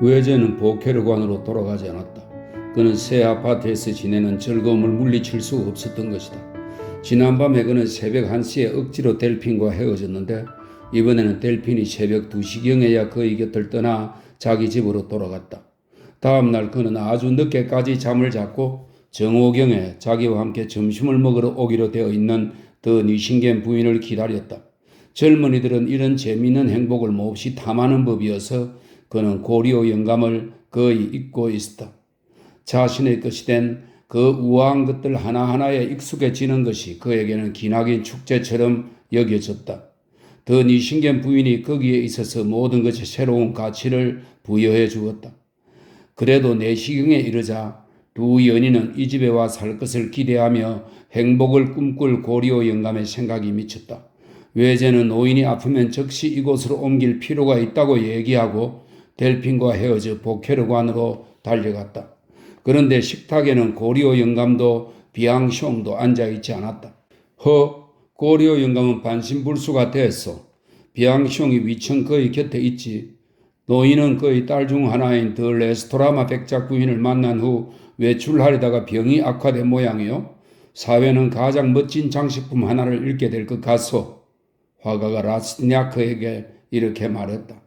외제는 보케르관으로 돌아가지 않았다. 그는 새 아파트에서 지내는 즐거움을 물리칠 수 없었던 것이다. 지난밤에 그는 새벽 1시에 억지로 델핀과 헤어졌는데 이번에는 델핀이 새벽 2시경에야 그의 곁을 떠나 자기 집으로 돌아갔다. 다음 날 그는 아주 늦게까지 잠을 잤고 정오경에 자기와 함께 점심을 먹으러 오기로 되어 있는 더 니신겐 부인을 기다렸다. 젊은이들은 이런 재미있는 행복을 몹시 탐하는 법이어서 그는 고리오 영감을 거의 잊고 있었다. 자신의 것이 된 그 우아한 것들 하나하나에 익숙해지는 것이 그에게는 기나긴 축제처럼 여겨졌다. 더 니신겐 부인이 거기에 있어서 모든 것에 새로운 가치를 부여해 주었다. 그래도 4시경에 이르자 두 연인은 이 집에 와 살 것을 기대하며 행복을 꿈꿀 고리오 영감의 생각이 미쳤다. 외제는 노인이 아프면 즉시 이곳으로 옮길 필요가 있다고 얘기하고 델핀과 헤어져 보케르관으로 달려갔다. 그런데 식탁에는 고리오 영감도 비앙숑도 앉아있지 않았다. 고리오 영감은 반신불수가 됐어. 비앙숑이 위층 그의 곁에 있지. 노인은 그의 딸 중 하나인 더 레스토라마 백작 부인을 만난 후 외출하려다가 병이 악화된 모양이요. 사회는 가장 멋진 장식품 하나를 잃게 될 것 같소. 화가가 라스티냐크에게 이렇게 말했다.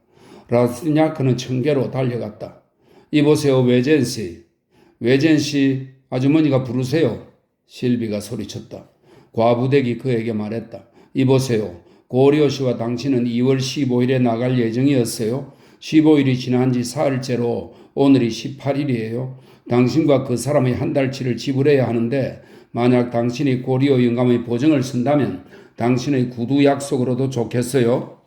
라스티냐크는 청계로 달려갔다. 이보세요, 외젠씨. 외젠씨, 아주머니가 부르세요. 실비가 소리쳤다. 과부댁이 그에게 말했다. 이보세요. 고리오 씨와 당신은 2월 15일에 나갈 예정이었어요. 15일이 지난 지 사흘째로 오늘이 18일이에요. 당신과 그 사람의 한 달치를 지불해야 하는데 만약 당신이 고리오 영감의 보증을 쓴다면 당신의 구두 약속으로도 좋겠어요.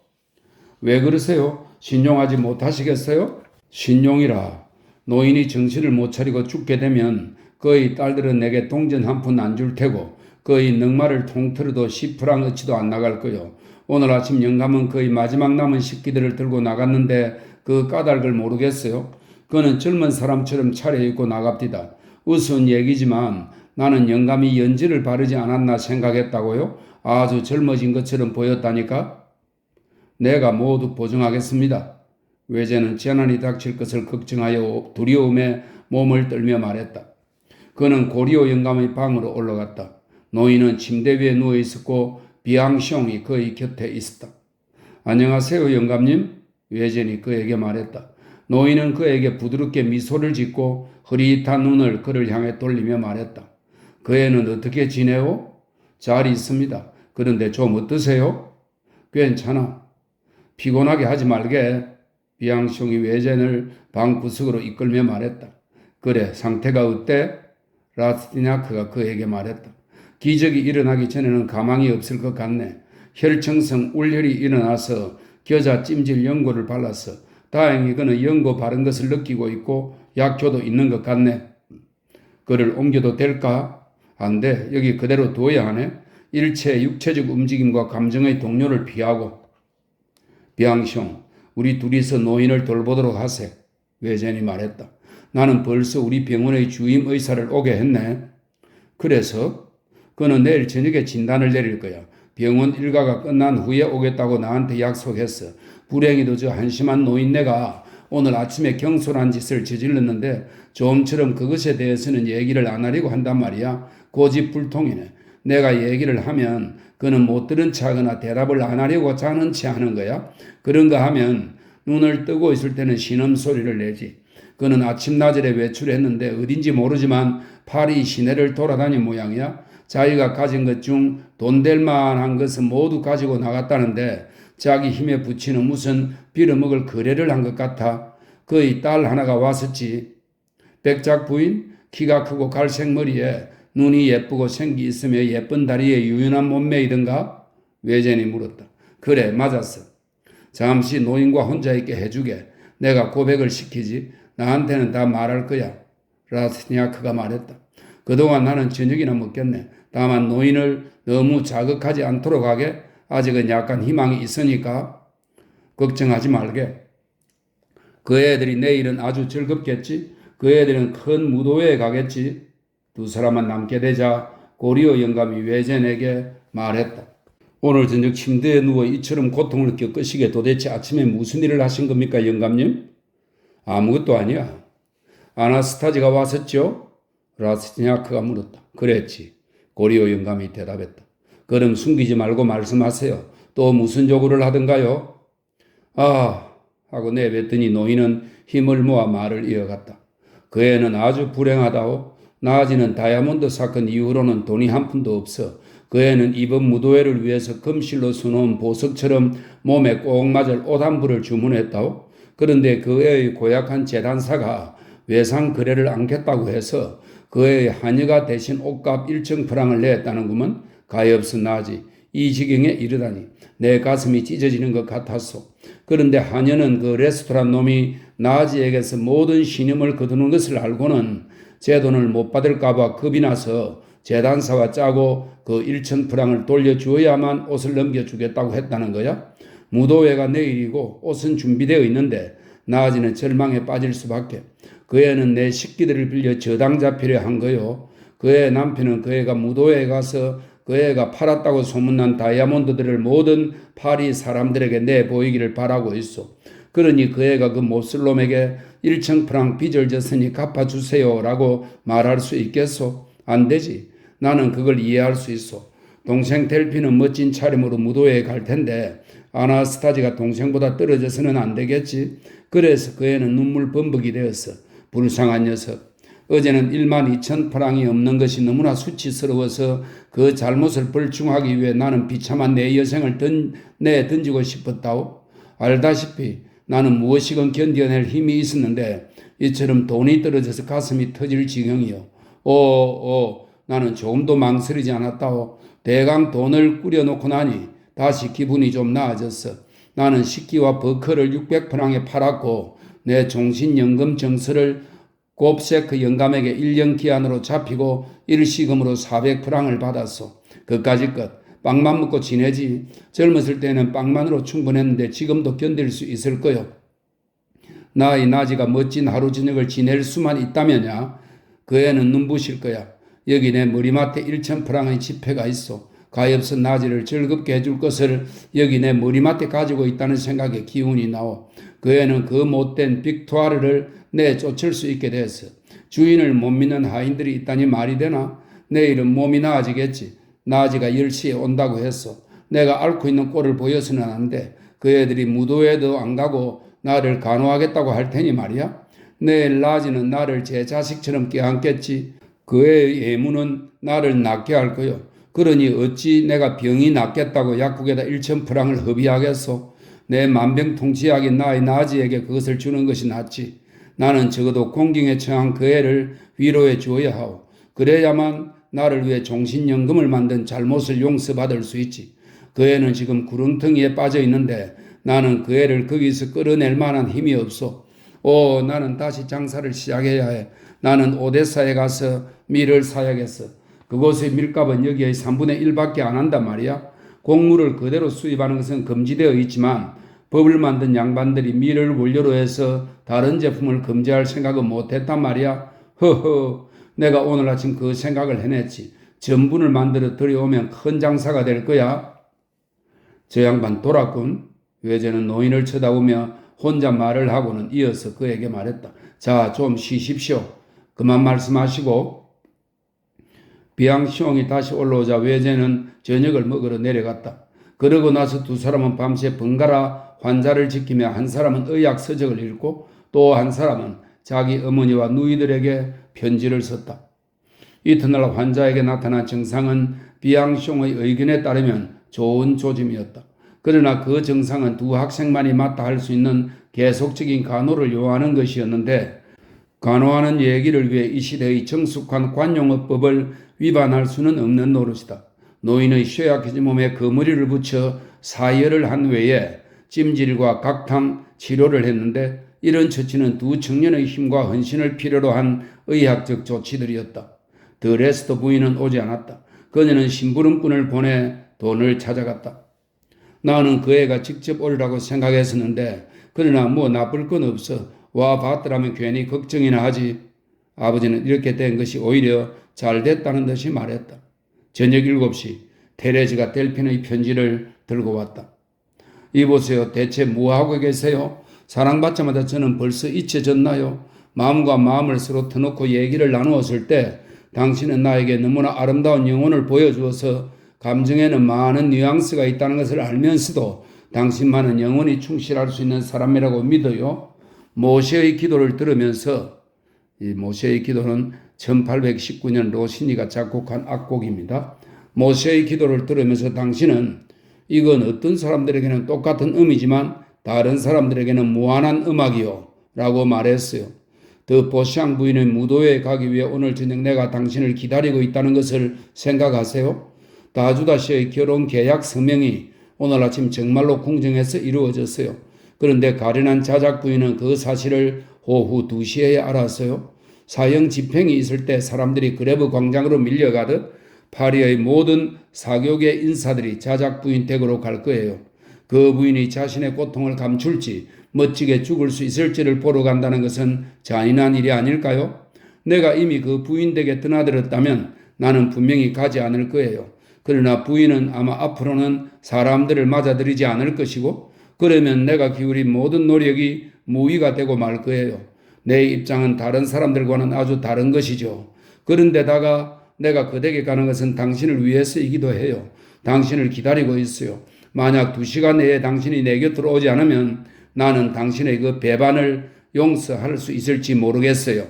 왜 그러세요? 신용하지 못하시겠어요? 신용이라. 노인이 정신을 못 차리고 죽게 되면 그의 딸들은 내게 동전 한 푼 안 줄 테고 그의 넉마를 통틀어도 10프랑 어치도 안 나갈 거요. 오늘 아침 영감은 그의 마지막 남은 식기들을 들고 나갔는데 그 까닭을 모르겠어요. 그는 젊은 사람처럼 차려입고 나갑디다. 우스운 얘기지만 나는 영감이 연지를 바르지 않았나 생각했다고요. 아주 젊어진 것처럼 보였다니까. 내가 모두 보증하겠습니다. 외제는 재난이 닥칠 것을 걱정하여 두려움에 몸을 떨며 말했다. 그는 고리오 영감의 방으로 올라갔다. 노인은 침대 위에 누워 있었고 비앙숑이 그의 곁에 있었다. 안녕하세요, 영감님. 외제니 그에게 말했다. 노인은 그에게 부드럽게 미소를 짓고 흐릿한 눈을 그를 향해 돌리며 말했다. 그 애는 어떻게 지내요? 잘 있습니다. 그런데 좀 어떠세요? 괜찮아. 피곤하게 하지 말게. 비앙숑이 외젠을 방 구석으로 이끌며 말했다. 그래, 상태가 어때? 라스티냐크가 그에게 말했다. 기적이 일어나기 전에는 가망이 없을 것 같네. 혈청성 울혈이 일어나서 겨자 찜질 연고를 발랐어. 다행히 그는 연고 바른 것을 느끼고 있고 약효도 있는 것 같네. 그를 옮겨도 될까? 안 돼. 여기 그대로 둬야 하네. 일체의 육체적 움직임과 감정의 동요를 피하고. 비앙숑, 우리 둘이서 노인을 돌보도록 하세. 외젠이 말했다. 나는 벌써 우리 병원의 주임 의사를 오게 했네. 그래서 그는 내일 저녁에 진단을 내릴 거야. 병원 일과가 끝난 후에 오겠다고 나한테 약속했어. 불행히도 저 한심한 노인네가 오늘 아침에 경솔한 짓을 저질렀는데 좀처럼 그것에 대해서는 얘기를 안 하려고 한단 말이야. 고집불통이네. 내가 얘기를 하면 그는 못 들은 척하거나 대답을 안 하려고 자는 체 하는 거야. 그런가 하면 눈을 뜨고 있을 때는 신음소리를 내지. 그는 아침나절에 외출했는데 어딘지 모르지만 파리 시내를 돌아다닌 모양이야. 자기가 가진 것 중 돈 될 만한 것은 모두 가지고 나갔다는데 자기 힘에 부치는 무슨 빌어먹을 거래를 한 것 같아. 그의 딸 하나가 왔었지. 백작 부인, 키가 크고 갈색 머리에 눈이 예쁘고 생기 있으며 예쁜 다리에 유연한 몸매이던가? 외젠이 물었다. 그래, 맞았어. 잠시 노인과 혼자 있게 해주게. 내가 고백을 시키지. 나한테는 다 말할 거야. 라스니아크가 말했다. 그동안 나는 저녁이나 먹겠네. 다만 노인을 너무 자극하지 않도록 하게. 아직은 약간 희망이 있으니까 걱정하지 말게. 그 애들이 내일은 아주 즐겁겠지. 그 애들은 큰 무도회에 가겠지. 두 사람만 남게 되자 고리오 영감이 외젠에게 말했다. 오늘 저녁 침대에 누워 이처럼 고통을 겪으시게 도대체 아침에 무슨 일을 하신 겁니까, 영감님? 아무것도 아니야. 아나스타지가 왔었죠? 라스냐크가 물었다. 그랬지. 고리오 영감이 대답했다. 그럼 숨기지 말고 말씀하세요. 또 무슨 요구를 하던가요? 아, 하고 내뱉더니 노인은 힘을 모아 말을 이어갔다. 그 애는 아주 불행하다오. 나아지는 다이아몬드 사건 이후로는 돈이 한 푼도 없어. 그 애는 이번 무도회를 위해서 금실로 수놓은 보석처럼 몸에 꼭 맞을 옷 한 벌을 주문했다오. 그런데 그 애의 고약한 재단사가 외상 거래를 안겠다고 해서 그 애의 하녀가 대신 옷값 1,000프랑을 냈다는구먼. 가엾은 나지. 이 지경에 이르다니 내 가슴이 찢어지는 것 같았소. 그런데 하녀는 그 레스토랑 놈이 나지에게서 모든 신임을 거두는 것을 알고는 제 돈을 못 받을까봐 겁이 나서 재단사와 짜고 그 1,000프랑을 돌려주어야만 옷을 넘겨주겠다고 했다는 거야. 무도회가 내일이고 옷은 준비되어 있는데 나아지는 절망에 빠질 수밖에. 그 애는 내 식기들을 빌려 저당 잡히려 한 거요. 그 애 남편은 그 애가 무도회에 가서 그 애가 팔았다고 소문난 다이아몬드들을 모든 파리 사람들에게 내보이기를 바라고 있어. 그러니 그 애가 그 몹쓸 놈에게 1,000프랑 빚을 졌으니 갚아주세요 라고 말할 수 있겠소? 안 되지. 나는 그걸 이해할 수 있어. 동생 델피는 멋진 차림으로 무도회에 갈 텐데 아나스타지가 동생보다 떨어져서는 안 되겠지. 그래서 그 애는 눈물 범벅이 되었어. 불쌍한 녀석. 어제는 12,000프랑이 없는 것이 너무나 수치스러워서 그 잘못을 벌충하기 위해 나는 비참한 내 여생을 던지고 싶었다오. 알다시피 나는 무엇이건 견뎌낼 힘이 있었는데 이처럼 돈이 떨어져서 가슴이 터질 지경이요. 나는 조금도 망설이지 않았다오. 대강 돈을 꾸려놓고 나니 다시 기분이 좀 나아졌어. 나는 식기와 버커를 600프랑에 팔았고 내 종신연금 정서를 곱세크 영감에게 1년 기한으로 잡히고 일시금으로 400프랑을 받았소. 그까짓 것 빵만 먹고 지내지. 젊었을 때는 빵만으로 충분했는데 지금도 견딜 수 있을 거요. 나의 나지가 멋진 하루 저녁을 지낼 수만 있다면야 그 애는 눈부실 거야. 여기 내 머리맡에 1,000프랑의 지폐가 있어. 가엾은 나지를 즐겁게 해줄 것을 여기 내 머리맡에 가지고 있다는 생각에 기운이 나오. 그 애는 그 못된 빅투아르를 내쫓을 수 있게 됐어. 주인을 못 믿는 하인들이 있다니 말이 되나? 내일은 몸이 나아지겠지. 나지가 10시에 온다고 했어. 내가 앓고 있는 꼴을 보여서는 안 돼. 그 애들이 무도회도 안 가고 나를 간호하겠다고 할 테니 말이야. 내일 나지는 나를 제 자식처럼 껴안겠지. 그 애의 애무는 나를 낫게 할 거요. 그러니 어찌 내가 병이 낫겠다고 약국에다 1,000프랑을 허비하겠소? 내 만병통치약인 나의 나지에게 그것을 주는 것이 낫지. 나는 적어도 공경에 처한 그 애를 위로해 주어야 하오. 그래야만 나를 위해 종신연금을 만든 잘못을 용서받을 수 있지. 그 애는 지금 구렁텅이에 빠져 있는데 나는 그 애를 거기서 끌어낼 만한 힘이 없어. 나는 다시 장사를 시작해야 해. 나는 오데사에 가서 밀을 사야겠어. 그곳의 밀값은 여기의 3분의 1밖에 안 한단 말이야. 곡물을 그대로 수입하는 것은 금지되어 있지만 법을 만든 양반들이 밀을 원료로 해서 다른 제품을 금지할 생각은 못했단 말이야. 내가 오늘 아침 그 생각을 해냈지. 전분을 만들어 들여오면 큰 장사가 될 거야. 저 양반 돌았군. 외제는 노인을 쳐다보며 혼자 말을 하고는 이어서 그에게 말했다. 자, 좀 쉬십시오. 그만 말씀하시고. 비앙시옹이 다시 올라오자 외제는 저녁을 먹으러 내려갔다. 그러고 나서 두 사람은 밤새 번갈아 환자를 지키며 한 사람은 의학 서적을 읽고 또 한 사람은 자기 어머니와 누이들에게 편지를 썼다. 이튿날 환자에게 나타난 증상은 비앙숑의 의견에 따르면 좋은 조짐이었다. 그러나 그 증상은 두 학생만이 맡아 할 수 있는 계속적인 간호를 요하는 것이었는데 간호하는 얘기를 위해 이 시대의 정숙한 관용어법을 위반할 수는 없는 노릇이다. 노인의 쇠약해진 몸에 거머리를 붙여 사열을 한 외에 찜질과 각탕 치료를 했는데 이런 처치는 두 청년의 힘과 헌신을 필요로 한 의학적 조치들이었다. 더 레스터 부인은 오지 않았다. 그녀는 심부름꾼을 보내 돈을 찾아갔다. 나는 그 애가 직접 오리라고 생각했었는데 그러나 뭐 나쁠 건 없어. 와 봤더라면 괜히 걱정이나 하지. 아버지는 이렇게 된 것이 오히려 잘 됐다는 듯이 말했다. 저녁 7시 테레즈가 델핀의 편지를 들고 왔다. 이보세요. 대체 뭐하고 계세요? 사랑받자마자 저는 벌써 잊혀졌나요? 마음과 마음을 서로 터놓고 얘기를 나누었을 때 당신은 나에게 너무나 아름다운 영혼을 보여주어서 감정에는 많은 뉘앙스가 있다는 것을 알면서도 당신만은 영원히 충실할 수 있는 사람이라고 믿어요. 모세의 기도를 들으면서, 이 모세의 기도는 1819년 로시니가 작곡한 악곡입니다. 모세의 기도를 들으면서 당신은 이건 어떤 사람들에게는 똑같은 음이지만 다른 사람들에게는 무한한 음악이요 라고 말했어요. 더 보샹 부인의 무도회에 가기 위해 오늘 저녁 내가 당신을 기다리고 있다는 것을 생각하세요? 다주다시의 결혼 계약 서명이 오늘 아침 정말로 궁정에서 이루어졌어요. 그런데 가련한 자작 부인은 그 사실을 오후 2시에 알았어요. 사형 집행이 있을 때 사람들이 그레브 광장으로 밀려가듯 파리의 모든 사교계 인사들이 자작 부인 댁으로 갈 거예요. 그 부인이 자신의 고통을 감출지 멋지게 죽을 수 있을지를 보러 간다는 것은 잔인한 일이 아닐까요? 내가 이미 그 부인 댁에 드나들었다면 나는 분명히 가지 않을 거예요. 그러나 부인은 아마 앞으로는 사람들을 맞아들이지 않을 것이고 그러면 내가 기울인 모든 노력이 무의가 되고 말 거예요. 내 입장은 다른 사람들과는 아주 다른 것이죠. 그런데다가 내가 그 댁에 가는 것은 당신을 위해서이기도 해요. 당신을 기다리고 있어요. 만약 2시간 내에 당신이 내 곁으로 오지 않으면 나는 당신의 그 배반을 용서할 수 있을지 모르겠어요.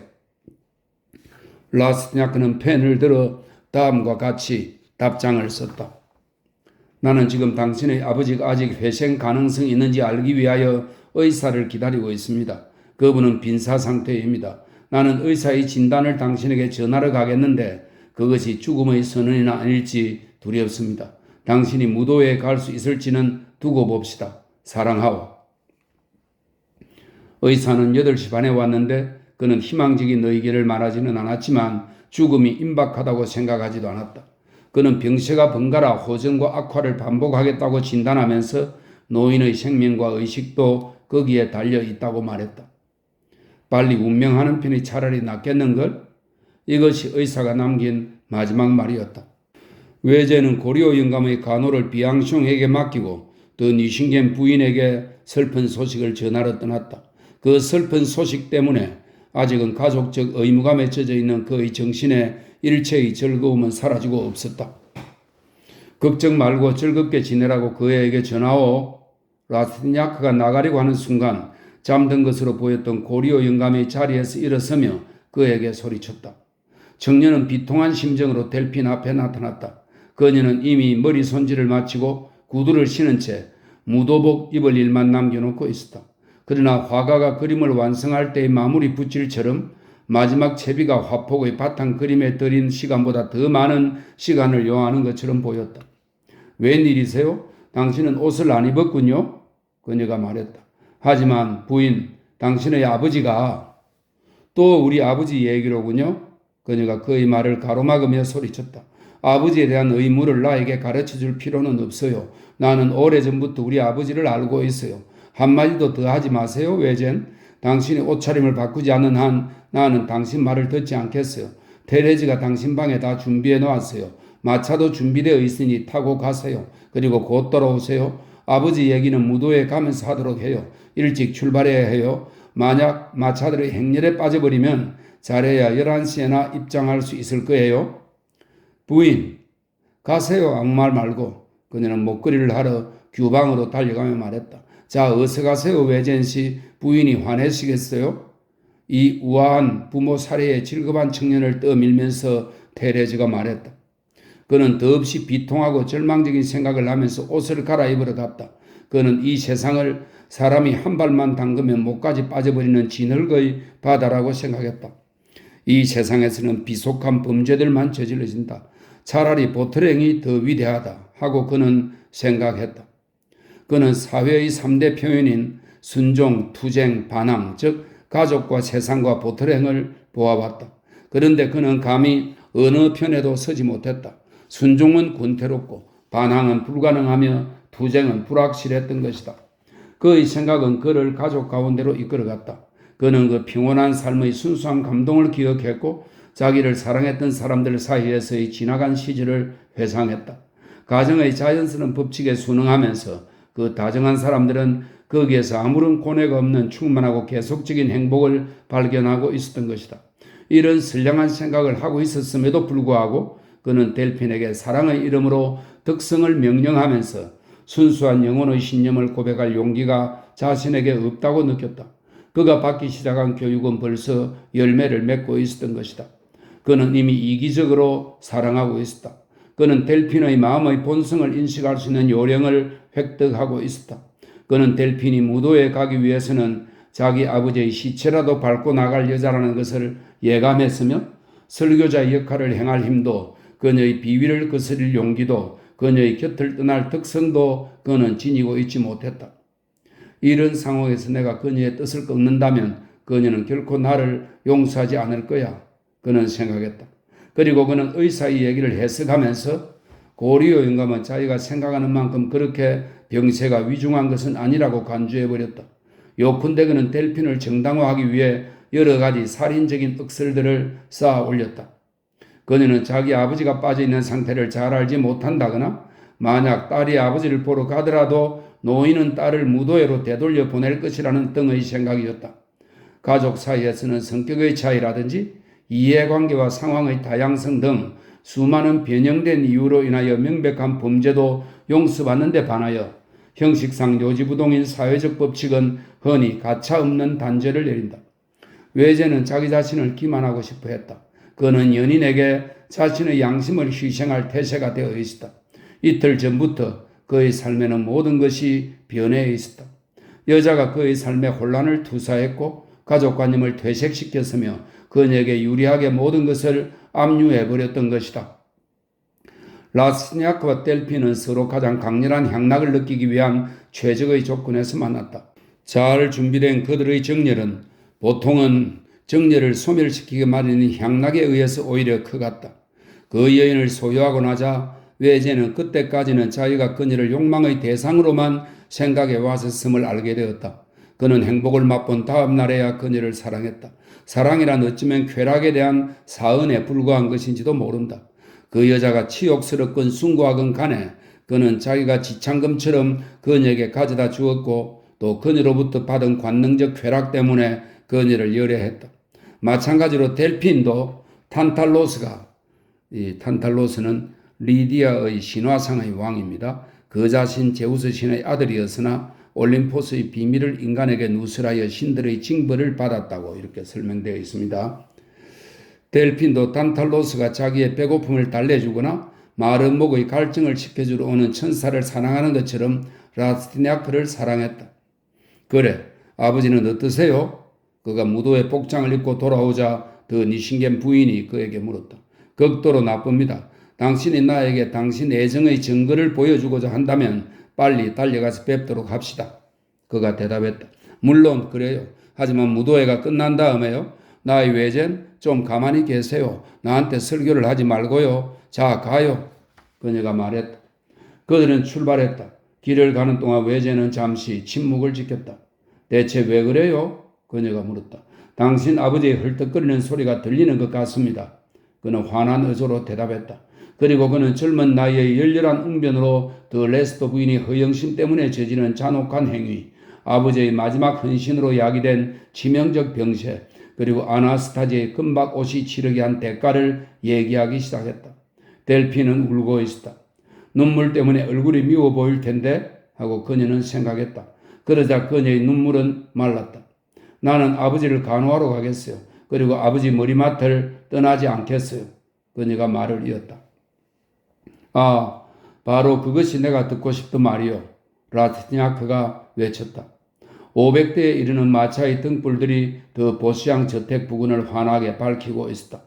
라스냐크는 펜을 들어 다음과 같이 답장을 썼다. 나는 지금 당신의 아버지가 아직 회생 가능성이 있는지 알기 위하여 의사를 기다리고 있습니다. 그분은 빈사 상태입니다. 나는 의사의 진단을 당신에게 전하러 가겠는데 그것이 죽음의 선언이나 아닐지 두렵습니다. 당신이 무도회에 갈 수 있을지는 두고 봅시다. 사랑하오. 의사는 8시 반에 왔는데 그는 희망적인 의기를 말하지는 않았지만 죽음이 임박하다고 생각하지도 않았다. 그는 병세가 번갈아 호전과 악화를 반복하겠다고 진단하면서 노인의 생명과 의식도 거기에 달려 있다고 말했다. 빨리 운명하는 편이 차라리 낫겠는걸? 이것이 의사가 남긴 마지막 말이었다. 외제는 고리오 영감의 간호를 비앙숑에게 맡기고 더 뉘싱겐 부인에게 슬픈 소식을 전하러 떠났다. 그 슬픈 소식 때문에 아직은 가족적 의무가 맺혀져 있는 그의 정신에 일체의 즐거움은 사라지고 없었다. 걱정 말고 즐겁게 지내라고 그에게 전하오. 라스냐크가 나가려고 하는 순간 잠든 것으로 보였던 고리오 영감의 자리에서 일어서며 그에게 소리쳤다. 청년은 비통한 심정으로 델핀 앞에 나타났다. 그녀는 이미 머리 손질을 마치고 구두를 신은 채 무도복 입을 일만 남겨놓고 있었다. 그러나 화가가 그림을 완성할 때의 마무리 붓질처럼 마지막 채비가 화폭의 바탕 그림에 들인 시간보다 더 많은 시간을 요하는 것처럼 보였다. 웬일이세요? 당신은 옷을 안 입었군요? 그녀가 말했다. 하지만 부인, 당신의 아버지가 또 우리 아버지 얘기로군요? 그녀가 그의 말을 가로막으며 소리쳤다. 아버지에 대한 의무를 나에게 가르쳐줄 필요는 없어요. 나는 오래전부터 우리 아버지를 알고 있어요. 한마디도 더 하지 마세요, 외젠. 당신이 옷차림을 바꾸지 않는 한 나는 당신 말을 듣지 않겠어요. 테레즈가 당신 방에 다 준비해 놓았어요. 마차도 준비되어 있으니 타고 가세요. 그리고 곧 돌아오세요. 아버지 얘기는 무도에 가면서 하도록 해요. 일찍 출발해야 해요. 만약 마차들이 행렬에 빠져버리면 잘해야 11시에나 입장할 수 있을 거예요. 부인, 가세요. 아무 말 말고. 그녀는 목걸이를 하러 규방으로 달려가며 말했다. 자, 어서 가세요, 외젠씨. 부인이 화내시겠어요? 이 우아한 부모 살해에 질겁한 청년을 떠밀면서 테레즈가 말했다. 그는 더없이 비통하고 절망적인 생각을 하면서 옷을 갈아입으러 갔다. 그는 이 세상을 사람이 한 발만 담그면 목까지 빠져버리는 진흙의 바다라고 생각했다. 이 세상에서는 비속한 범죄들만 저질러진다. 차라리 보트랭이 더 위대하다 하고 그는 생각했다. 그는 사회의 3대 표현인 순종, 투쟁, 반항, 즉 가족과 세상과 보트랭을 보아봤다. 그런데 그는 감히 어느 편에도 서지 못했다. 순종은 권태롭고 반항은 불가능하며 투쟁은 불확실했던 것이다. 그의 생각은 그를 가족 가운데로 이끌어갔다. 그는 그 평온한 삶의 순수한 감동을 기억했고 자기를 사랑했던 사람들 사이에서의 지나간 시절을 회상했다. 가정의 자연스러운 법칙에 순응하면서 그 다정한 사람들은 거기에서 아무런 고뇌가 없는 충만하고 계속적인 행복을 발견하고 있었던 것이다. 이런 선량한 생각을 하고 있었음에도 불구하고 그는 델핀에게 사랑의 이름으로 덕성을 명령하면서 순수한 영혼의 신념을 고백할 용기가 자신에게 없다고 느꼈다. 그가 받기 시작한 교육은 벌써 열매를 맺고 있었던 것이다. 그는 이미 이기적으로 사랑하고 있었다. 그는 델핀의 마음의 본성을 인식할 수 있는 요령을 획득하고 있었다. 그는 델핀이 무도에 가기 위해서는 자기 아버지의 시체라도 밟고 나갈 여자라는 것을 예감했으며 설교자의 역할을 행할 힘도 그녀의 비위를 거스릴 용기도 그녀의 곁을 떠날 덕성도 그는 지니고 있지 못했다. 이런 상황에서 내가 그녀의 뜻을 꺾는다면 그녀는 결코 나를 용서하지 않을 거야. 그는 생각했다. 그리고 그는 의사의 얘기를 해석하면서 고리오 영감은 자기가 생각하는 만큼 그렇게 병세가 위중한 것은 아니라고 간주해버렸다. 요컨대 그는 델핀을 정당화하기 위해 여러 가지 살인적인 억설들을 쌓아 올렸다. 그녀는 자기 아버지가 빠져있는 상태를 잘 알지 못한다거나 만약 딸이 아버지를 보러 가더라도 노인은 딸을 무도회로 되돌려 보낼 것이라는 등의 생각이었다. 가족 사이에서는 성격의 차이라든지 이해관계와 상황의 다양성 등 수많은 변형된 이유로 인하여 명백한 범죄도 용서받는 데 반하여 형식상 요지부동인 사회적 법칙은 흔히 가차없는 단죄를 내린다. 외제는 자기 자신을 기만하고 싶어 했다. 그는 연인에게 자신의 양심을 희생할 태세가 되어 있었다. 이틀 전부터 그의 삶에는 모든 것이 변해 있었다. 여자가 그의 삶에 혼란을 투사했고 가족관념을 퇴색시켰으며 그녀에게 유리하게 모든 것을 압류해버렸던 것이다. 라스냐크와 델핀은 서로 가장 강렬한 향락을 느끼기 위한 최적의 조건에서 만났다. 잘 준비된 그들의 정열은 보통은 정열을 소멸시키기 마련인 향락에 의해서 오히려 커갔다. 그 여인을 소유하고 나자 외제는 그때까지는 자기가 그녀를 욕망의 대상으로만 생각해 왔었음을 알게 되었다. 그는 행복을 맛본 다음 날에야 그녀를 사랑했다. 사랑이란 어쩌면 쾌락에 대한 사은에 불과한 것인지도 모른다. 그 여자가 치욕스럽건 숭고하건 간에 그는 자기가 지창금처럼 그녀에게 가져다 주었고 또 그녀로부터 받은 관능적 쾌락 때문에 그녀를 열애했다. 마찬가지로 델핀도 탄탈로스는 리디아의 신화상의 왕입니다. 그 자신 제우스 신의 아들이었으나 올림포스의 비밀을 인간에게 누설하여 신들의 징벌을 받았다고 이렇게 설명되어 있습니다. 델핀도 탄탈로스가 자기의 배고픔을 달래주거나 마른 목의 갈증을 식혀주러 오는 천사를 사랑하는 것처럼 라스티냐크를 사랑했다. 그래, 아버지는 어떠세요? 그가 무도회 복장을 입고 돌아오자 더 니신겐 부인이 그에게 물었다. 극도로 나쁩니다. 당신이 나에게 당신 애정의 증거를 보여주고자 한다면 빨리 달려가서 뵙도록 합시다. 그가 대답했다. 물론 그래요. 하지만 무도회가 끝난 다음에요. 나의 외젠 좀 가만히 계세요. 나한테 설교를 하지 말고요. 자, 가요. 그녀가 말했다. 그들은 출발했다. 길을 가는 동안 외제는 잠시 침묵을 지켰다. 대체 왜 그래요? 그녀가 물었다. 당신 아버지의 헐떡거리는 소리가 들리는 것 같습니다. 그는 환한 어조로 대답했다. 그리고 그는 젊은 나이의 열렬한 웅변으로 더 레스터 부인이 허영심 때문에 저지른 잔혹한 행위, 아버지의 마지막 헌신으로 야기된 치명적 병세, 그리고 아나스타지의 금박 옷이 치르게 한 대가를 얘기하기 시작했다. 델핀은 울고 있었다. 눈물 때문에 얼굴이 미워 보일 텐데 하고 그녀는 생각했다. 그러자 그녀의 눈물은 말랐다. 나는 아버지를 간호하러 가겠어요. 그리고 아버지 머리맡을 떠나지 않겠어요. 그녀가 말을 이었다. 아, 바로 그것이 내가 듣고 싶던 말이요. 라트냐크가 외쳤다. 500대에 이르는 마차의 등불들이 더 보시앙 저택 부근을 환하게 밝히고 있었다.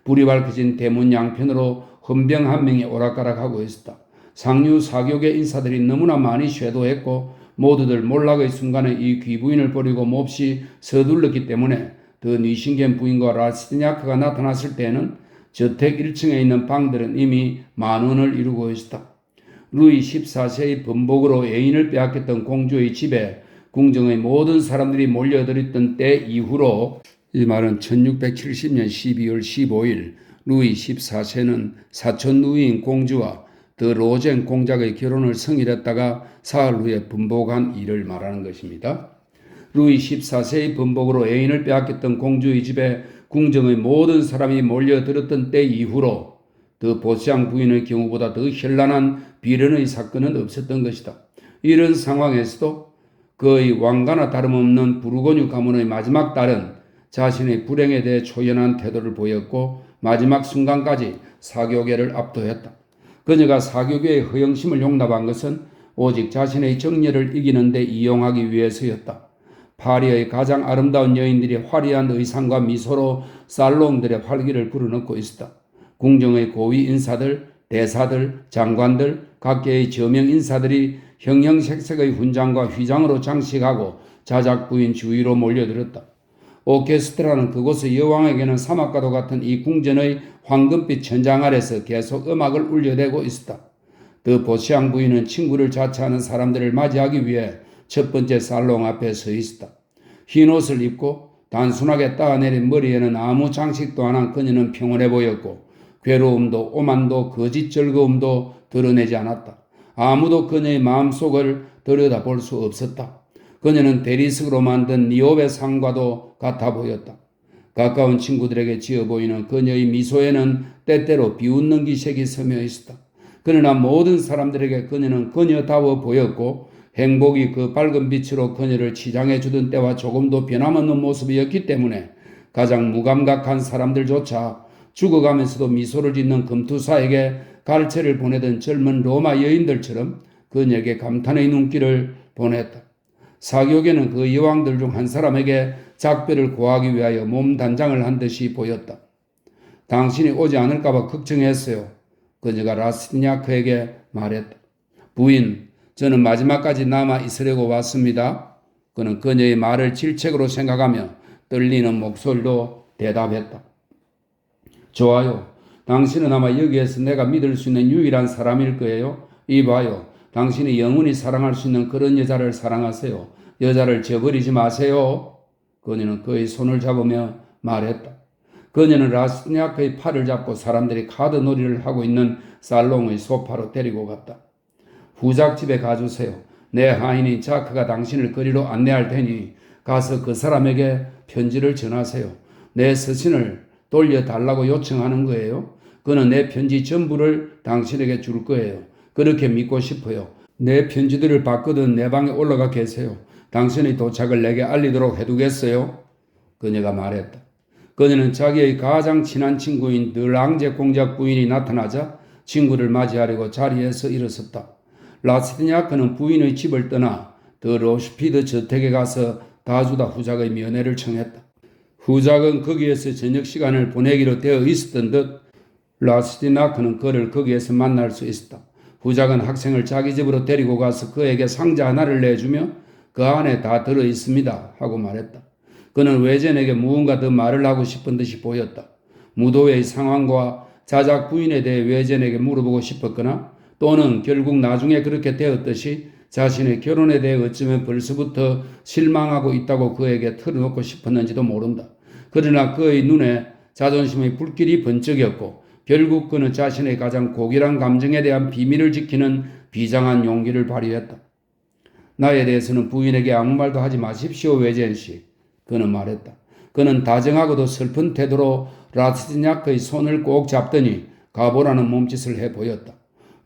불이 밝혀진 대문 양편으로 헌병 한 명이 오락가락하고 있었다. 상류 사교계 인사들이 너무나 많이 쇄도했고 모두들 몰락의 순간에 이 귀부인을 버리고 몹시 서둘렀기 때문에 더 뉘신겐 부인과 라스티냐크가 나타났을 때에는 저택 1층에 있는 방들은 이미 만원을 이루고 있었다. 루이 14세의 번복으로 애인을 빼앗겼던 공주의 집에 궁정의 모든 사람들이 몰려들었던 때 이후로, 이 말은 1670년 12월 15일 루이 14세는 사촌 누이인 공주와 더 로젠 공작의 결혼을 성일했다가 사흘 후에 분복한 일을 말하는 것입니다. 루이 14세의 분복으로 애인을 빼앗겼던 공주의 집에 궁정의 모든 사람이 몰려들었던 때 이후로 더 보시앙 부인의 경우보다 더 현란한 비련의 사건은 없었던 것이다. 이런 상황에서도 그의 왕가나 다름없는 부르고뉴 가문의 마지막 딸은 자신의 불행에 대해 초연한 태도를 보였고 마지막 순간까지 사교계를 압도했다. 그녀가 사교계의 허영심을 용납한 것은 오직 자신의 정열을 이기는 데 이용하기 위해서였다. 파리의 가장 아름다운 여인들이 화려한 의상과 미소로 살롱들의 활기를 불어넣고 있었다. 궁정의 고위 인사들, 대사들, 장관들, 각계의 저명 인사들이 형형색색의 훈장과 휘장으로 장식하고 자작 부인 주위로 몰려들었다. 오케스트라는 그곳의 여왕에게는 사막과도 같은 이 궁전의 황금빛 천장 아래서 계속 음악을 울려대고 있었다. 더 보시앙 부인은 친구를 자처하는 사람들을 맞이하기 위해 첫 번째 살롱 앞에 서 있었다. 흰 옷을 입고 단순하게 따내린 머리에는 아무 장식도 안 한 그녀는 평온해 보였고 괴로움도 오만도 거짓 즐거움도 드러내지 않았다. 아무도 그녀의 마음속을 들여다볼 수 없었다. 그녀는 대리석으로 만든 니오베 상과도 같아 보였다. 가까운 친구들에게 지어 보이는 그녀의 미소에는 때때로 비웃는 기색이 스며 있었다. 그러나 모든 사람들에게 그녀는 그녀다워 보였고 행복이 그 밝은 빛으로 그녀를 치장해 주던 때와 조금도 변함없는 모습이었기 때문에 가장 무감각한 사람들조차 죽어가면서도 미소를 짓는 금투사에게 갈채를 보내던 젊은 로마 여인들처럼 그녀에게 감탄의 눈길을 보냈다. 사교계는 그 여왕들 중 한 사람에게 작별을 고하기 위하여 몸 단장을 한 듯이 보였다. 당신이 오지 않을까봐 걱정했어요. 그녀가 라스티냐크에게 말했다. 부인, 저는 마지막까지 남아 있으려고 왔습니다. 그는 그녀의 말을 질책으로 생각하며 떨리는 목소리로 대답했다. 좋아요. 당신은 아마 여기에서 내가 믿을 수 있는 유일한 사람일 거예요. 이봐요. 당신이 영원히 사랑할 수 있는 그런 여자를 사랑하세요. 여자를 저버리지 마세요. 그녀는 그의 손을 잡으며 말했다. 그녀는 라스티냐크의 팔을 잡고 사람들이 카드 놀이를 하고 있는 살롱의 소파로 데리고 갔다. 후작집에 가주세요. 내 하인인 자크가 당신을 거리로 안내할 테니 가서 그 사람에게 편지를 전하세요. 내 서신을 돌려달라고 요청하는 거예요. 그는 내 편지 전부를 당신에게 줄 거예요. 그렇게 믿고 싶어요. 내 편지들을 받거든 내 방에 올라가 계세요. 당신의 도착을 내게 알리도록 해두겠어요. 그녀가 말했다. 그녀는 자기의 가장 친한 친구인 드랑제 공작 부인이 나타나자 친구를 맞이하려고 자리에서 일어섰다. 라스티냐크는 부인의 집을 떠나 더 로슈피드 저택에 가서 다주다 후작의 면회를 청했다. 후작은 거기에서 저녁 시간을 보내기로 되어 있었던 듯 라스티냐크는 그를 거기에서 만날 수 있었다. 후작은 학생을 자기 집으로 데리고 가서 그에게 상자 하나를 내주며 그 안에 다 들어 있습니다 하고 말했다. 그는 외젠에게 무언가 더 말을 하고 싶은 듯이 보였다. 무도회의 상황과 자작 부인에 대해 외젠에게 물어보고 싶었거나 또는 결국 나중에 그렇게 되었듯이 자신의 결혼에 대해 어쩌면 벌써부터 실망하고 있다고 그에게 털어놓고 싶었는지도 모른다. 그러나 그의 눈에 자존심의 불길이 번쩍였고 결국 그는 자신의 가장 고결한 감정에 대한 비밀을 지키는 비장한 용기를 발휘했다. 나에 대해서는 부인에게 아무 말도 하지 마십시오, 외젠 씨. 그는 말했다. 그는 다정하고도 슬픈 태도로 라스티냐크의 손을 꼭 잡더니 가보라는 몸짓을 해 보였다.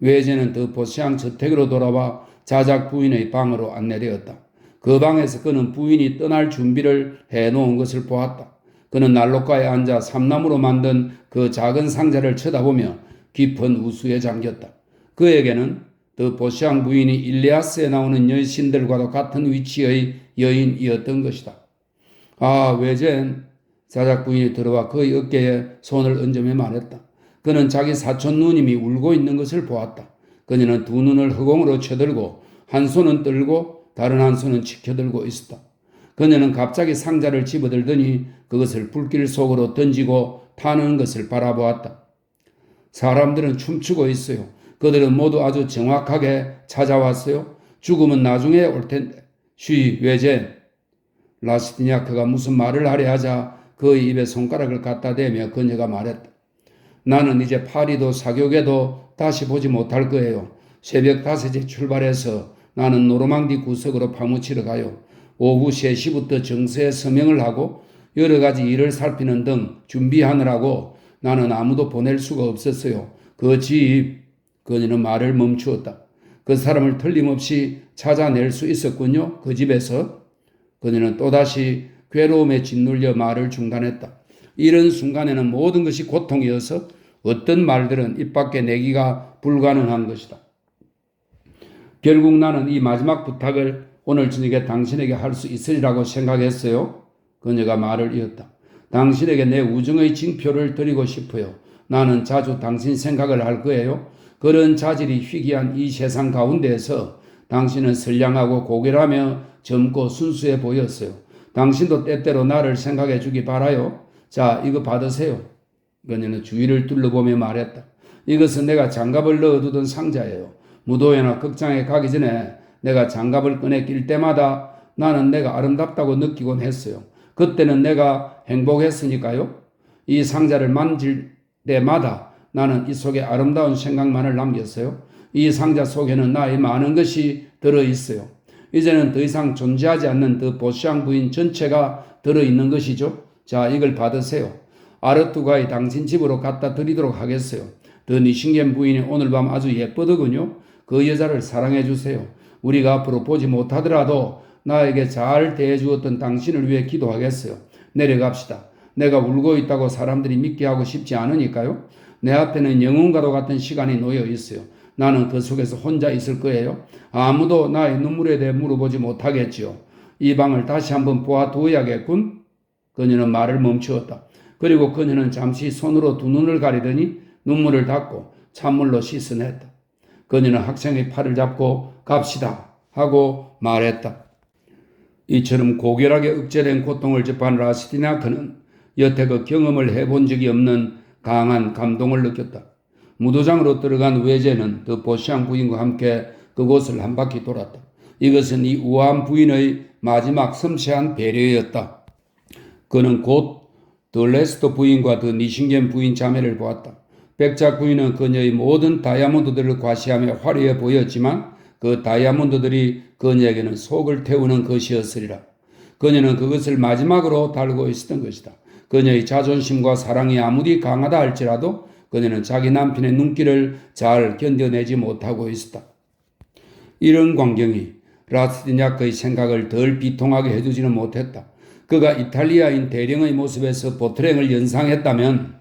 외제는 더 보시앙 저택으로 돌아와 자작 부인의 방으로 안내되었다. 그 방에서 그는 부인이 떠날 준비를 해놓은 것을 보았다. 그는 난로가에 앉아 삼나무로 만든 그 작은 상자를 쳐다보며 깊은 우수에 잠겼다. 그에게는 더 보시앙 부인이 일리아스에 나오는 여신들과도 같은 위치의 여인이었던 것이다. 아, 외젠. 자작 부인이 들어와 그의 어깨에 손을 얹으며 말했다. 그는 자기 사촌 누님이 울고 있는 것을 보았다. 그녀는 두 눈을 허공으로 쳐들고 한 손은 떨고 다른 한 손은 치켜들고 있었다. 그녀는 갑자기 상자를 집어들더니 그것을 불길 속으로 던지고 타는 것을 바라보았다. 사람들은 춤추고 있어요. 그들은 모두 아주 정확하게 찾아왔어요. 죽음은 나중에 올 텐데. 쉬, 외젠. 라스티냐크가 무슨 말을 하려 하자 그의 입에 손가락을 갖다 대며 그녀가 말했다. 나는 이제 파리도 사교계도 다시 보지 못할 거예요. 새벽 5시에 출발해서 나는 노르망디 구석으로 파묻히러 가요. 오후 3시부터 정서에 서명을 하고 여러 가지 일을 살피는 등 준비하느라고 나는 아무도 보낼 수가 없었어요. 그 집, 그녀는 말을 멈추었다. 그 사람을 틀림없이 찾아낼 수 있었군요. 그 집에서. 그녀는 또다시 괴로움에 짓눌려 말을 중단했다. 이런 순간에는 모든 것이 고통이어서 어떤 말들은 입 밖에 내기가 불가능한 것이다. 결국 나는 이 마지막 부탁을 오늘 저녁에 당신에게 할 수 있으리라고 생각했어요. 그녀가 말을 이었다. 당신에게 내 우정의 징표를 드리고 싶어요. 나는 자주 당신 생각을 할 거예요. 그런 자질이 희귀한 이 세상 가운데에서 당신은 선량하고 고결하며 젊고 순수해 보였어요. 당신도 때때로 나를 생각해 주기 바라요. 자, 이거 받으세요. 그녀는 주위를 둘러보며 말했다. 이것은 내가 장갑을 넣어두던 상자예요. 무도회나 극장에 가기 전에 내가 장갑을 꺼내 낄 때마다 나는 내가 아름답다고 느끼곤 했어요. 그때는 내가 행복했으니까요. 이 상자를 만질 때마다 나는 이 속에 아름다운 생각만을 남겼어요. 이 상자 속에는 나의 많은 것이 들어있어요. 이제는 더 이상 존재하지 않는 더 보시앙 부인 전체가 들어있는 것이죠. 자, 이걸 받으세요. 아르투가의 당신 집으로 갖다 드리도록 하겠어요. 더 니싱겐 부인이 오늘 밤 아주 예쁘더군요. 그 여자를 사랑해 주세요. 우리가 앞으로 보지 못하더라도 나에게 잘 대해주었던 당신을 위해 기도하겠어요. 내려갑시다. 내가 울고 있다고 사람들이 믿게 하고 싶지 않으니까요. 내 앞에는 영혼과도 같은 시간이 놓여 있어요. 나는 그 속에서 혼자 있을 거예요. 아무도 나의 눈물에 대해 물어보지 못하겠지요. 이 방을 다시 한번 보아두어야겠군. 그녀는 말을 멈추었다. 그리고 그녀는 잠시 손으로 두 눈을 가리더니 눈물을 닦고 찬물로 씻어냈다. 그녀는 학생의 팔을 잡고 갑시다 하고 말했다. 이처럼 고결하게 억제된 고통을 접한 라스티냐크는 여태 그 경험을 해본 적이 없는 강한 감동을 느꼈다. 무도장으로 들어간 외제는 더 보시앙 부인과 함께 그곳을 한 바퀴 돌았다. 이것은 이 우아한 부인의 마지막 섬세한 배려였다. 그는 곧 더 레스터 부인과 더 니싱겐 부인 자매를 보았다. 백작 부인은 그녀의 모든 다이아몬드들을 과시하며 화려해 보였지만 그 다이아몬드들이 그녀에게는 속을 태우는 것이었으리라. 그녀는 그것을 마지막으로 달고 있었던 것이다. 그녀의 자존심과 사랑이 아무리 강하다 할지라도 그녀는 자기 남편의 눈길을 잘 견뎌내지 못하고 있었다. 이런 광경이 라스티냐크의 생각을 덜 비통하게 해주지는 못했다. 그가 이탈리아인 대령의 모습에서 보트랭을 연상했다면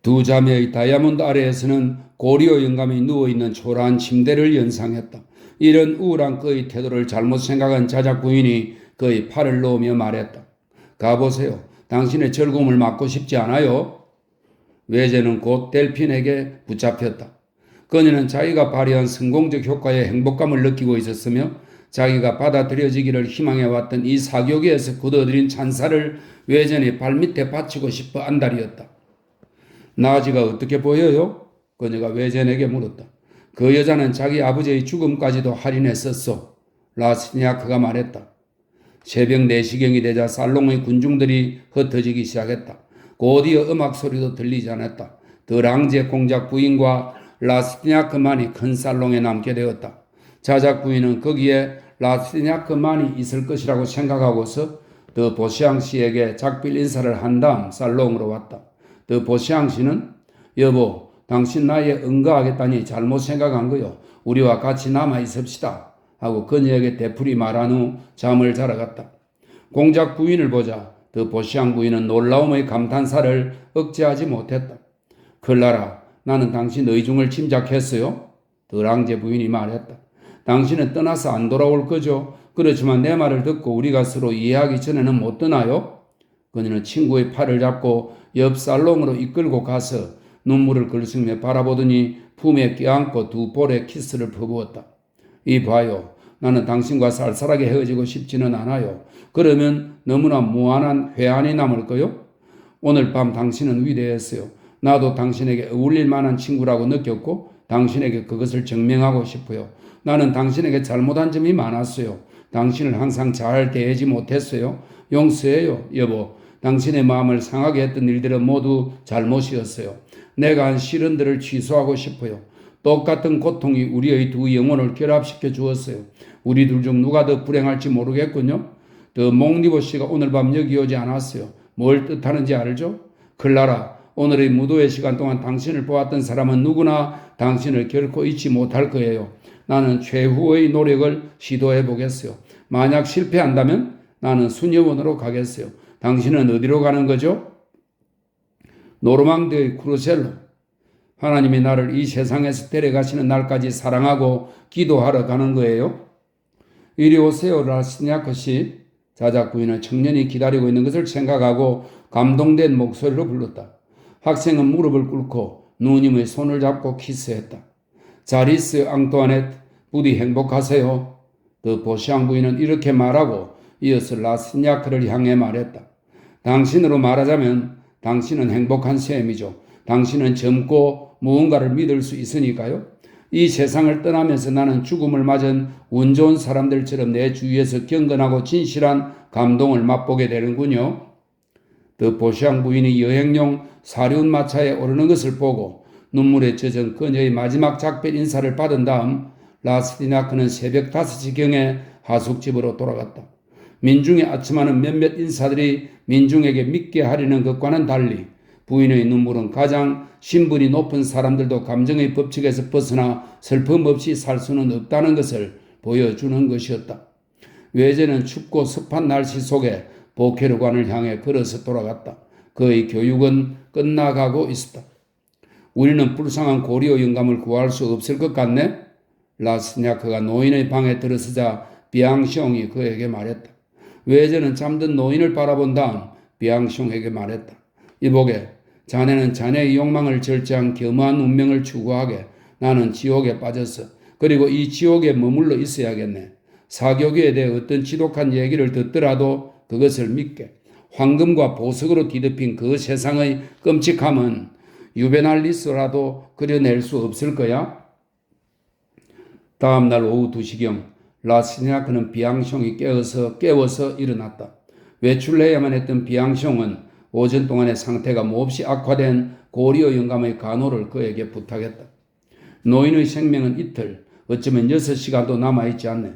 두 자매의 다이아몬드 아래에서는 고리오 영감이 누워있는 초라한 침대를 연상했다. 이런 우울한 그의 태도를 잘못 생각한 자작 부인이 그의 팔을 놓으며 말했다. 가보세요. 당신의 즐거움을 막고 싶지 않아요. 외제는 곧 델핀에게 붙잡혔다. 그녀는 자기가 발휘한 성공적 효과에 행복감을 느끼고 있었으며 자기가 받아들여지기를 희망해왔던 이 사교계에서 굳어들인 찬사를 외전의 발밑에 바치고 싶어 안달이었다. 나아지가 어떻게 보여요? 그녀가 외전에게 물었다. 그 여자는 자기 아버지의 죽음까지도 할인했었소. 라스니아크가 말했다. 새벽 4시경이 되자 살롱의 군중들이 흩어지기 시작했다. 곧이어 음악 소리도 들리지 않았다. 드랑제 공작 부인과 라스니아크만이 큰 살롱에 남게 되었다. 자작 부인은 거기에 라스니아크만이 있을 것이라고 생각하고서 더 보시앙 씨에게 작별 인사를 한 다음 살롱으로 왔다. 더 보시앙 씨는 여보, 당신 나이에 응가하겠다니 잘못 생각한 거요. 우리와 같이 남아 있읍시다 하고 그녀에게 되풀이 말한 후 잠을 자러 갔다. 공작 부인을 보자 더 보시앙 부인은 놀라움의 감탄사를 억제하지 못했다. 클라라, 나는 당신 의중을 짐작했어요. 드랑제 부인이 말했다. 당신은 떠나서 안 돌아올 거죠. 그렇지만 내 말을 듣고 우리가 서로 이해하기 전에는 못 떠나요. 그녀는 친구의 팔을 잡고 옆 살롱으로 이끌고 가서 눈물을 글썽이며 바라보더니 품에 껴안고 두 볼에 키스를 퍼부었다. 이봐요. 나는 당신과 쌀쌀하게 헤어지고 싶지는 않아요. 그러면 너무나 무한한 회한이 남을 거요? 오늘 밤 당신은 위대했어요. 나도 당신에게 어울릴 만한 친구라고 느꼈고 당신에게 그것을 증명하고 싶어요. 나는 당신에게 잘못한 점이 많았어요. 당신을 항상 잘 대하지 못했어요. 용서해요, 여보. 당신의 마음을 상하게 했던 일들은 모두 잘못이었어요. 내가 한 시련들을 취소하고 싶어요. 똑같은 고통이 우리의 두 영혼을 결합시켜 주었어요. 우리 둘 중 누가 더 불행할지 모르겠군요. 더 몽리보 씨가 오늘 밤 여기 오지 않았어요. 뭘 뜻하는지 알죠? 클라라, 오늘의 무도회 시간 동안 당신을 보았던 사람은 누구나 당신을 결코 잊지 못할 거예요. 나는 최후의 노력을 시도해 보겠어요. 만약 실패한다면 나는 수녀원으로 가겠어요. 당신은 어디로 가는 거죠? 노르망드의 크루셀로. 하나님이 나를 이 세상에서 데려가시는 날까지 사랑하고 기도하러 가는 거예요. 이리 오세요, 라스냐크 씨. 자작부인은 청년이 기다리고 있는 것을 생각하고 감동된 목소리로 불렀다. 학생은 무릎을 꿇고 누님의 손을 잡고 키스했다. 자리스 앙뚜아넷, 부디 행복하세요. 더 보시앙 부인은 이렇게 말하고 이어서 라스냐크를 향해 말했다. 당신으로 말하자면 당신은 행복한 셈이죠. 당신은 젊고 무언가를 믿을 수 있으니까요. 이 세상을 떠나면서 나는 죽음을 맞은 운 좋은 사람들처럼 내 주위에서 경건하고 진실한 감동을 맛보게 되는군요. 더 보시앙 부인이 여행용 사륜 마차에 오르는 것을 보고 눈물에 젖은 그녀의 마지막 작별 인사를 받은 다음 라스티나크는 새벽 5시경에 하숙집으로 돌아갔다. 민중의 아침하는 몇몇 인사들이 민중에게 믿게 하려는 것과는 달리 부인의 눈물은 가장 신분이 높은 사람들도 감정의 법칙에서 벗어나 슬픔 없이 살 수는 없다는 것을 보여주는 것이었다. 외제는 춥고 습한 날씨 속에 보케르관을 향해 걸어서 돌아갔다. 그의 교육은 끝나가고 있었다. 우리는 불쌍한 고리오 영감을 구할 수 없을 것 같네? 라스냐크가 노인의 방에 들어서자 비앙숑이 그에게 말했다. 외제는 잠든 노인을 바라본 다음 비앙숑에게 말했다. 이보게, 자네는 자네의 욕망을 절제한 겸허한 운명을 추구하게 나는 지옥에 빠졌어. 그리고 이 지옥에 머물러 있어야겠네. 사교계에 대해 어떤 지독한 얘기를 듣더라도 그것을 믿게. 황금과 보석으로 뒤덮인 그 세상의 끔찍함은 유베날리스라도 그려낼 수 없을 거야. 다음 날 오후 2시경 라스냐크는 비앙숑이 깨워서 일어났다. 외출해야만 했던 비앙숑은 오전 동안의 상태가 몹시 악화된 고리오 영감의 간호를 그에게 부탁했다. 노인의 생명은 이틀, 어쩌면 6시간도 남아있지 않네.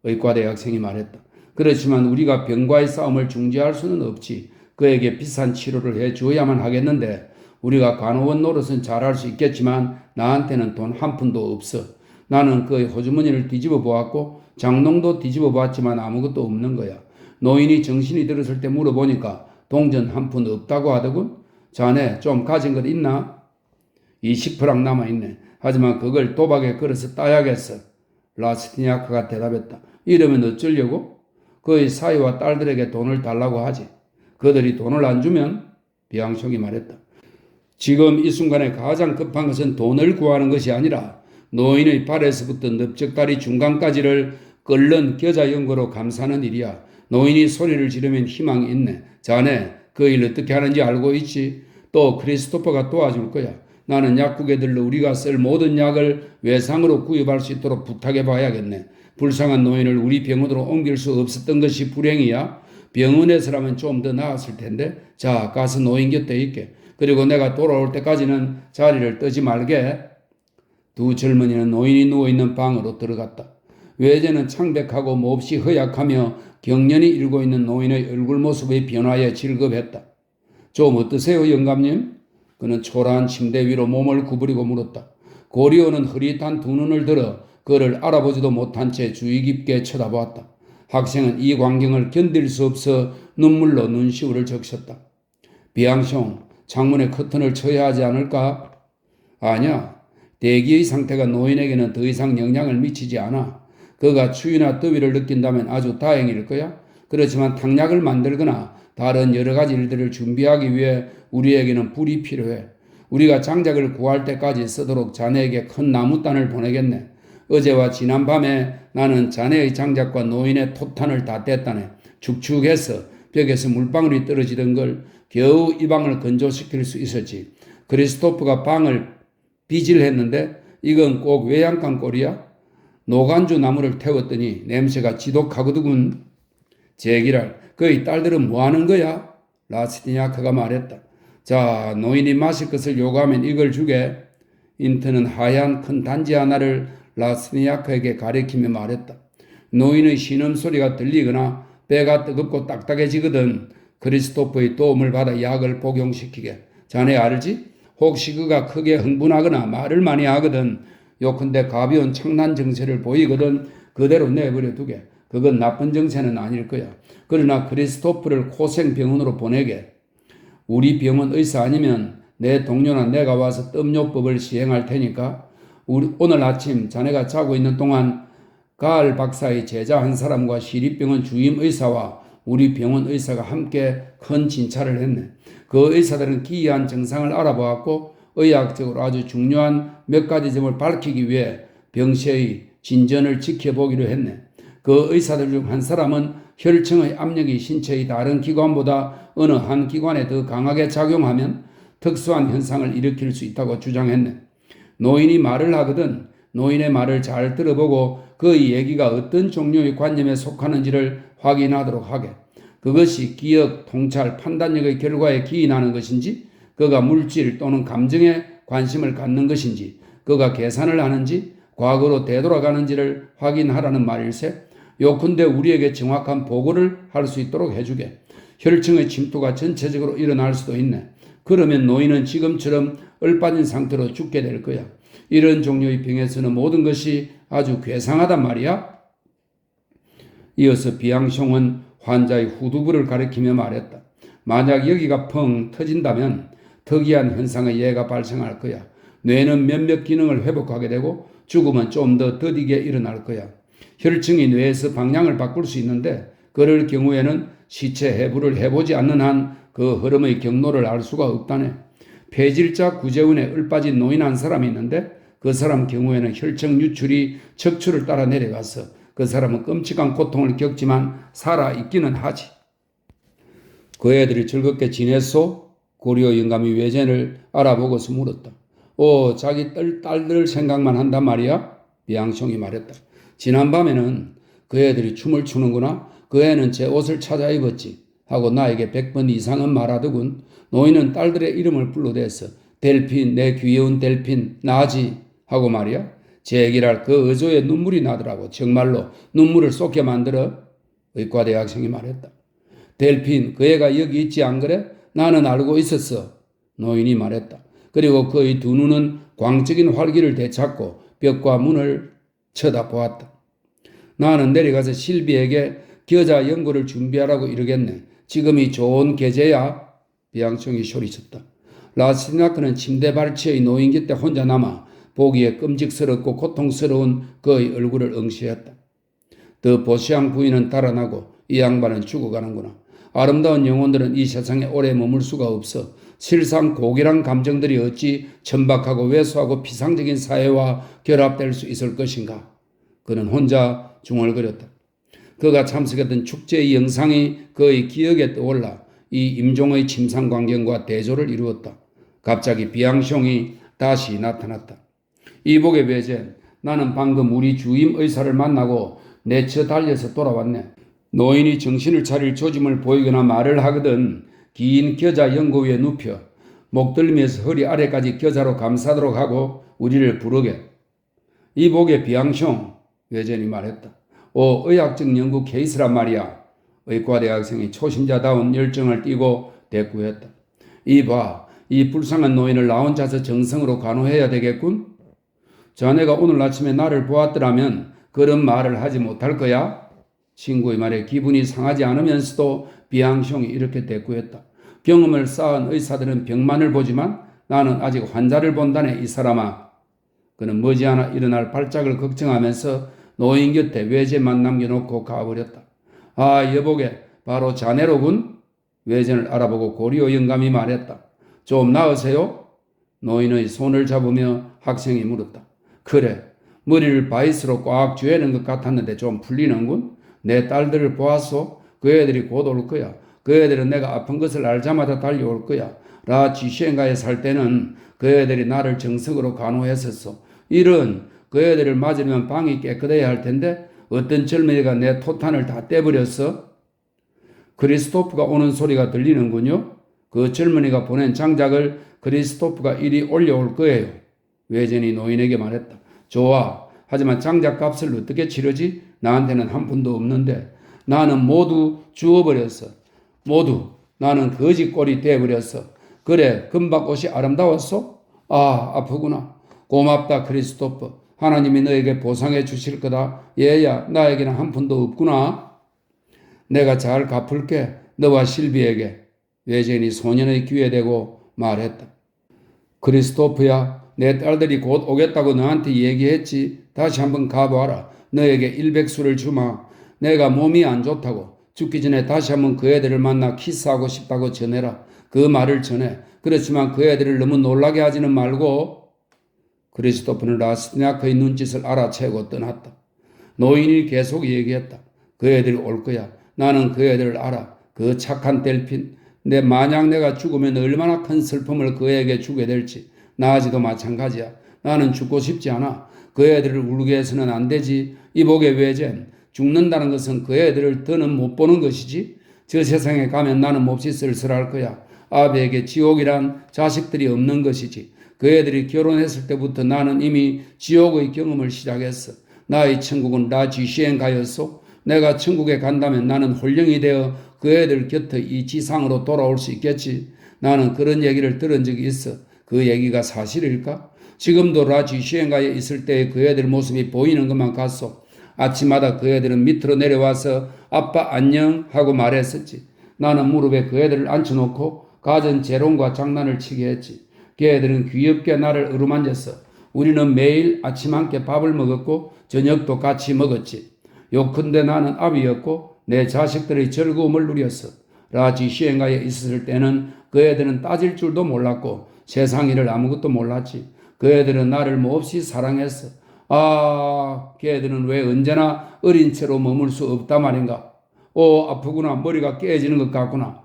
의과대 학생이 말했다. 그렇지만 우리가 병과의 싸움을 중지할 수는 없지. 그에게 비싼 치료를 해주어야만 하겠는데 우리가 간호원 노릇은 잘할 수 있겠지만 나한테는 돈 한 푼도 없어. 나는 그의 호주머니를 뒤집어 보았고 장롱도 뒤집어 보았지만 아무것도 없는 거야. 노인이 정신이 들었을 때 물어보니까 동전 한 푼 없다고 하더군. 자네 좀 가진 것 있나? 20프랑 남아있네. 하지만 그걸 도박에 걸어서 따야겠어. 라스티냐크가 대답했다. 이러면 어쩌려고? 그의 사위와 딸들에게 돈을 달라고 하지. 그들이 돈을 안 주면? 비앙숑이 말했다. 지금 이 순간에 가장 급한 것은 돈을 구하는 것이 아니라 노인의 발에서부터 넓적다리 중간까지를 끓는 겨자 연고로 감싸는 일이야. 노인이 소리를 지르면 희망이 있네. 자네 그 일 어떻게 하는지 알고 있지? 또 크리스토퍼가 도와줄 거야. 나는 약국에 들러 우리가 쓸 모든 약을 외상으로 구입할 수 있도록 부탁해 봐야겠네. 불쌍한 노인을 우리 병원으로 옮길 수 없었던 것이 불행이야. 병원에서라면 좀 더 나았을 텐데. 자, 가서 노인 곁에 있게. 그리고 내가 돌아올 때까지는 자리를 뜨지 말게. 두 젊은이는 노인이 누워있는 방으로 들어갔다. 외제는 창백하고 몹시 허약하며 경련이 일고 있는 노인의 얼굴 모습의 변화에 질겁했다. 좀 어떠세요, 영감님? 그는 초라한 침대 위로 몸을 구부리고 물었다. 고리오는 흐릿한 두 눈을 들어 그를 알아보지도 못한 채 주의 깊게 쳐다보았다. 학생은 이 광경을 견딜 수 없어 눈물로 눈시울을 적셨다. 비앙숑, 창문에 커튼을 쳐야 하지 않을까? 아니야. 대기의 상태가 노인에게는 더 이상 영향을 미치지 않아. 그가 추위나 더위를 느낀다면 아주 다행일 거야. 그렇지만 탕약을 만들거나 다른 여러 가지 일들을 준비하기 위해 우리에게는 불이 필요해. 우리가 장작을 구할 때까지 쓰도록 자네에게 큰 나무단을 보내겠네. 어제와 지난밤에 나는 자네의 장작과 노인의 토탄을 다 뗐다네. 축축해서 벽에서 물방울이 떨어지던 걸 겨우 이 방을 건조시킬 수 있었지. 크리스토프가 방을 비질했는데 이건 꼭 외양간 꼴이야? 노간주 나무를 태웠더니 냄새가 지독하거든. 제기랄, 그의 딸들은 뭐하는 거야? 라스티냐크가 말했다. 자, 노인이 마실 것을 요구하면 이걸 주게. 인트는 하얀 큰 단지 하나를 라스니아크에게 가리키며 말했다. 노인의 신음소리가 들리거나 배가 뜨겁고 딱딱해지거든 크리스토프의 도움을 받아 약을 복용시키게. 자네 알지? 혹시 그가 크게 흥분하거나 말을 많이 하거든 요컨대 가벼운 창난 증세를 보이거든 그대로 내버려 두게. 그건 나쁜 증세는 아닐 거야. 그러나 크리스토프를 고생병원으로 보내게. 우리 병원 의사 아니면 내 동료나 내가 와서 뜸요법을 시행할 테니까 오늘 아침 자네가 자고 있는 동안 가을 박사의 제자 한 사람과 시립병원 주임 의사와 우리 병원 의사가 함께 큰 진찰을 했네. 그 의사들은 기이한 증상을 알아보았고 의학적으로 아주 중요한 몇 가지 점을 밝히기 위해 병세의 진전을 지켜보기로 했네. 그 의사들 중 한 사람은 혈청의 압력이 신체의 다른 기관보다 어느 한 기관에 더 강하게 작용하면 특수한 현상을 일으킬 수 있다고 주장했네. 노인이 말을 하거든 노인의 말을 잘 들어보고 그의 얘기가 어떤 종류의 관념에 속하는지를 확인하도록 하게. 그것이 기억, 통찰, 판단력의 결과에 기인하는 것인지 그가 물질 또는 감정에 관심을 갖는 것인지 그가 계산을 하는지 과거로 되돌아가는지를 확인하라는 말일세. 요컨대 우리에게 정확한 보고를 할 수 있도록 해주게. 혈청의 침투가 전체적으로 일어날 수도 있네. 그러면 노인은 지금처럼 얼빠진 상태로 죽게 될 거야. 이런 종류의 병에서는 모든 것이 아주 괴상하단 말이야. 이어서 비앙숑은 환자의 후두부를 가리키며 말했다. 만약 여기가 펑 터진다면 특이한 현상의 예가 발생할 거야. 뇌는 몇몇 기능을 회복하게 되고 죽음은 좀 더 더디게 일어날 거야. 혈청이 뇌에서 방향을 바꿀 수 있는데 그럴 경우에는 시체 해부를 해보지 않는 한 그 흐름의 경로를 알 수가 없다네. 폐질자 구제원에 얼빠진 노인 한 사람이 있는데 그 사람 경우에는 혈청 유출이 척추를 따라 내려가서 그 사람은 끔찍한 고통을 겪지만 살아있기는 하지. 그 애들이 즐겁게 지냈소? 고려 영감이 외젠을 알아보고서 물었다. 자기 딸들 생각만 한단 말이야? 비앙숑이 말했다. 지난밤에는 그 애들이 춤을 추는구나. 그 애는 제 옷을 찾아 입었지. 하고 나에게 100번 이상은 말하더군. 노인은 딸들의 이름을 불러댔어. 델핀, 내 귀여운 델핀, 나지. 하고 말이야. 제 얘기를 할 그 어조에 눈물이 나더라고. 정말로 눈물을 쏟게 만들어. 의과대학생이 말했다. 델핀, 그 애가 여기 있지 안 그래? 나는 알고 있었어. 노인이 말했다. 그리고 그의 두 눈은 광적인 활기를 되찾고 벽과 문을 쳐다보았다. 나는 내려가서 실비에게 겨자 연고를 준비하라고 이러겠네. 지금이 좋은 계제야. 비앙숑이 소리쳤다. 라스니아크는 침대 발치의 노인 곁에 혼자 남아 보기에 끔찍스럽고 고통스러운 그의 얼굴을 응시했다. 더 보시앙 부인은 달아나고 이 양반은 죽어가는구나. 아름다운 영혼들은 이 세상에 오래 머물 수가 없어. 실상 고결한 감정들이 어찌 천박하고 왜소하고 피상적인 사회와 결합될 수 있을 것인가. 그는 혼자 중얼거렸다. 그가 참석했던 축제의 영상이 그의 기억에 떠올라 이 임종의 침상광경과 대조를 이루었다. 갑자기 비앙숑이 다시 나타났다. 이복의 외젠, 나는 방금 우리 주임 의사를 만나고 내쳐 달려서 돌아왔네. 노인이 정신을 차릴 조짐을 보이거나 말을 하거든 긴 겨자 연고 위에 눕혀 목 들면서 허리 아래까지 겨자로 감싸도록 하고 우리를 부르게. 이복의 비앙숑, 외젠이 말했다. 의학적 연구 케이스란 말이야. 의과대학생이 초심자다운 열정을 띠고 대꾸했다. 이봐, 이 불쌍한 노인을 나 혼자서 정성으로 간호해야 되겠군? 자네가 오늘 아침에 나를 보았더라면 그런 말을 하지 못할 거야? 친구의 말에 기분이 상하지 않으면서도 비앙숑이 이렇게 대꾸했다. 경험을 쌓은 의사들은 병만을 보지만 나는 아직 환자를 본다네 이 사람아. 그는 머지않아 일어날 발작을 걱정하면서 노인 곁에 외제만 남겨놓고 가버렸다. 여보게 바로 자네로군? 외제를 알아보고 고려 영감이 말했다. 좀 나으세요? 노인의 손을 잡으며 학생이 물었다. 그래, 머리를 바이스로 꽉 쥐는 것 같았는데 좀 풀리는군? 내 딸들을 보았소? 그 애들이 곧 올 거야. 그 애들은 내가 아픈 것을 알자마자 달려올 거야. 라쥐쉔가에 살 때는 그 애들이 나를 정석으로 간호했었어. 그 애들을 맞으면 방이 깨끗해야 할 텐데 어떤 젊은이가 내 토탄을 다 떼버렸어? 크리스토프가 오는 소리가 들리는군요. 그 젊은이가 보낸 장작을 크리스토프가 이리 올려올 거예요. 외전이 노인에게 말했다. 좋아. 하지만 장작값을 어떻게 치르지? 나한테는 한 푼도 없는데. 나는 모두 주워버렸어. 모두. 나는 거지꼴이 돼버렸어. 그래, 금박옷이 아름다웠어? 아, 아프구나. 고맙다, 크리스토퍼. 하나님이 너에게 보상해 주실 거다. 얘야, 나에게는 한 푼도 없구나. 내가 잘 갚을게. 너와 실비에게. 외전이 소년의 귀에 대고 말했다. 크리스토프야, 내 딸들이 곧 오겠다고 너한테 얘기했지. 다시 한번 가봐라. 너에게 일백수를 주마. 내가 몸이 안 좋다고. 죽기 전에 다시 한번 그 애들을 만나 키스하고 싶다고 전해라. 그 말을 전해. 그렇지만 그 애들을 너무 놀라게 하지는 말고. 크리스토프는 라스티냐크의 눈짓을 알아채고 떠났다. 노인이 계속 얘기했다. 그 애들이 올 거야. 나는 그 애들을 알아. 그 착한 델핀. 만약 내가 죽으면 얼마나 큰 슬픔을 그 애에게 주게 될지. 나아지도 마찬가지야. 나는 죽고 싶지 않아. 그 애들을 울게 해서는 안 되지. 이복의 외젠. 죽는다는 것은 그 애들을 더는 못 보는 것이지. 저 세상에 가면 나는 몹시 쓸쓸할 거야. 아베에게 지옥이란 자식들이 없는 것이지. 그 애들이 결혼했을 때부터 나는 이미 지옥의 경험을 시작했어. 나의 천국은 라쥐시엔가였소. 내가 천국에 간다면 나는 홀령이 되어 그 애들 곁에 이 지상으로 돌아올 수 있겠지. 나는 그런 얘기를 들은 적이 있어. 그 얘기가 사실일까? 지금도 라쥐시엔가에 있을 때의 그 애들 모습이 보이는 것만 같소. 아침마다 그 애들은 밑으로 내려와서 아빠 안녕 하고 말했었지. 나는 무릎에 그 애들을 앉혀놓고 가전 재롱과 장난을 치게 했지. 그 애들은 귀엽게 나를 어루만졌어. 우리는 매일 아침 함께 밥을 먹었고 저녁도 같이 먹었지. 요컨대 나는 아비였고 내 자식들의 즐거움을 누렸어. 라쥐시엔가에 있었을 때는 그 애들은 따질 줄도 몰랐고 세상 일을 아무것도 몰랐지. 그 애들은 나를 몹시 사랑했어. 아, 걔들은 왜 언제나 어린 채로 머물 수 없단 말인가. 아프구나. 머리가 깨지는 것 같구나.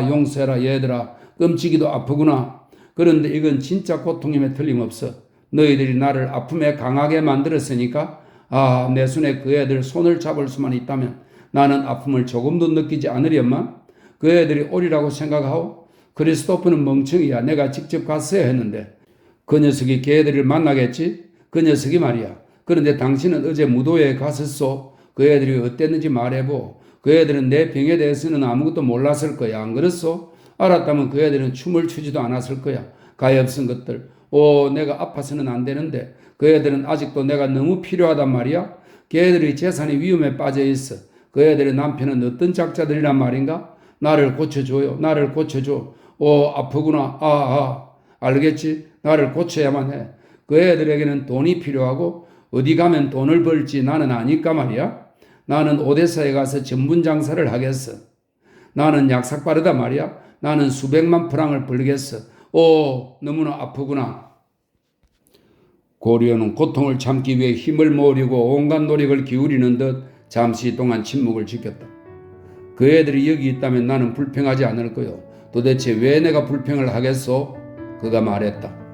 용서해라 얘들아. 끔찍이도 아프구나. 그런데 이건 진짜 고통임에 틀림없어. 너희들이 나를 아픔에 강하게 만들었으니까 내 손에 그 애들 손을 잡을 수만 있다면 나는 아픔을 조금도 느끼지 않으련만. 그 애들이 오리라고 생각하오? 크리스토프는 멍청이야. 내가 직접 갔어야 했는데. 그 녀석이 걔들을 만나겠지? 그 녀석이 말이야. 그런데 당신은 어제 무도회에 갔었소. 그 애들이 어땠는지 말해보. 그 애들은 내 병에 대해서는 아무것도 몰랐을 거야. 안 그랬소? 알았다면 그 애들은 춤을 추지도 않았을 거야. 가엾은 것들. 내가 아파서는 안 되는데 그 애들은 아직도 내가 너무 필요하단 말이야. 그 애들의 재산이 위험에 빠져 있어. 그 애들의 남편은 어떤 작자들이란 말인가? 나를 고쳐줘요. 나를 고쳐줘. 아프구나. 알겠지? 나를 고쳐야만 해. 그 애들에게는 돈이 필요하고 어디 가면 돈을 벌지 나는 아니까 말이야. 나는 오데사에 가서 전분 장사를 하겠어. 나는 약삭 빠르다 말이야. 나는 수백만 프랑을 벌겠어. 너무나 아프구나. 고리오는 고통을 참기 위해 힘을 모으려고 온갖 노력을 기울이는 듯 잠시 동안 침묵을 지켰다. 그 애들이 여기 있다면 나는 불평하지 않을 거요. 도대체 왜 내가 불평을 하겠소? 그가 말했다.